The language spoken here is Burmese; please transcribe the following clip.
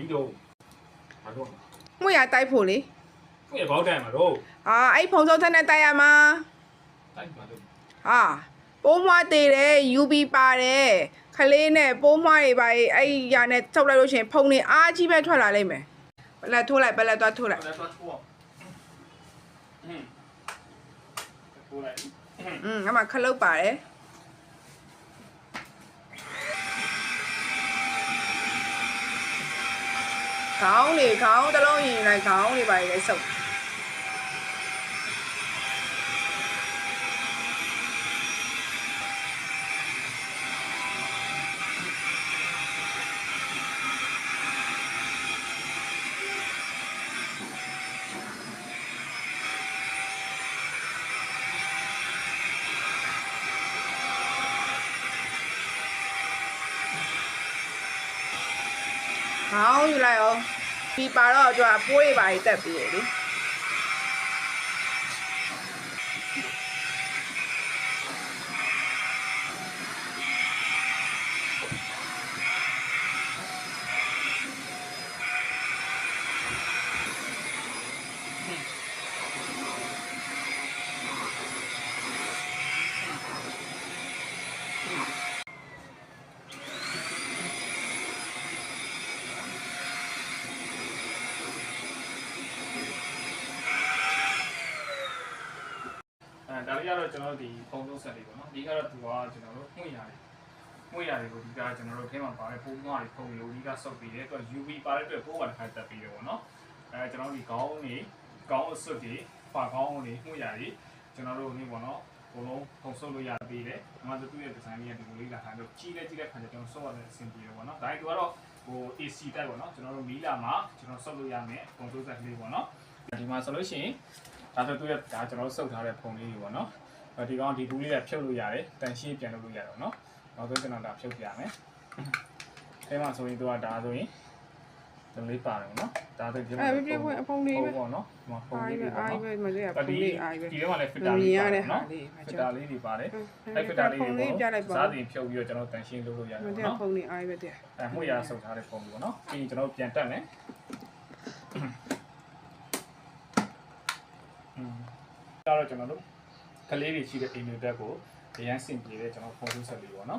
ấy đâu mà đâu ငွေရတိုက်ဖို့လေ không phải báo đài mà đâu ဟာအဲ့ဖုံစုံထက်နဲ့တိုက်ရမှာ tay mà đâu ဟာပိုးမွားသေးတယ် UB ပါတယ်ခလေးနဲ့ပိုးမွားတွေပါအဲ့ရနဲ့ထုတ်လိုက်လို့ရှိရင်ဖုံတွေအားကြီးပဲထွက်လာလိမ့်မယ်ပလက်ထိုးလိုက်ပလက်သွားထိုးလိုက် Đây tôi thua thua lại အမှခလုတ်ပါတယ်ခေါင်းတစ်လုံးရင်လိုက်ခေါင်းတွေပါလေစုပ်ခေါင်းယူလိုက်အောင်ပြီးပါတော့သူကပိုးတွေပါတက်ပြီးရလေဒါလေးကတော့ကျွန်တော်တို့ဒီပုံစံဆက်လေးပေါ့နော်ဒီကတော့သူကကျွန်တော်တို့မှုရတယ်ကိုဒီကကျွန်တော်တို့ထဲမှာပါတဲ့ပိုးမွားတွေဖုံလို့ဒီကစုပ်ပြီးတယ်သူက UV ပါတဲ့အတွက်ပိုးပါတစ်ခါတက်ပြီးတယ်ပေါ့နော်ကျွန်တော်တို့ဒီခေါင်းအစွပ်တွေပါခေါင်းတွေမှုရတယ်ကျွန်တော်တို့ဒီပေါ့နော်ဘလုံးဖုံဆုပ်လို့ရပြီးတယ်။နောက်သူ့ရဲ့ဒီဇိုင်းလေးကဒီလိုလေးလာထားလို့ကြီးတဲ့ခါကျကျွန်တော်ဆော့ရတဲ့အဆင်ပြေတယ်ပေါ့နော်။ဒါတူကတော့ဟို AC တိုက်ပေါ့နော်ကျွန်တော်တို့မီလာမှာကျွန်တော်ဆော့လို့ရမယ်ပုံစံစက်ကလေးပေါ့နော်။ဒီမှာဆိုလို့ရှိရင်ဒါဆိုသူ့ရဲ့ဒါကျွန်တော်ဆုပ်ထားတဲ့ပုံလေးတွေပေါ့နော်။ဒီကောင်ဒီဘူးလေးကဖြုတ်လို့ရတယ်။တန်ရှင်းပြန်လုပ်လို့ရတယ်ပေါ့နော်။နောက်ဆုံးကျွန်တော်ဒါဖြုတ်ပြရမယ်။အဲမှာဆိုရင်သူကဒါဆိုရင်ဒီလေးပါတယ်နော်ဒါဆိုဒီမှာအဲ့ပြအဖုံလေးပဲ ပေါ့နော်ဒီမှာဖုံလေးတွေပေါ့ အား နော် ပဲမလေးကဖုံလေးအားပဲ ဒီထဲမှာလည်း filter လေးပါတယ်နော် filter လေးတွေပါတယ်အဲ့ filter လေးတွေပေါ့စားတင်ဖြုတ်ပြီးတော့ကျွန်တော်တန်ရှင်းလုပ်လို့ရတယ်နော် ဖုံလေးအားပဲတဲ့ မှုရဆုပ်ထားတဲ့ပုံပေါ့နော်ပြီးရင်ကျွန်တော်ပြန်တက်မယ်ဒါတော့ကျွန်တော်တို့ကလေးတွေရှိတဲ့အိမ်တွေတက်ကိုအရန်စင်ပြေတဲ့ကျွန်တော်ဖုန်းဆက်လေးပေါ့နော်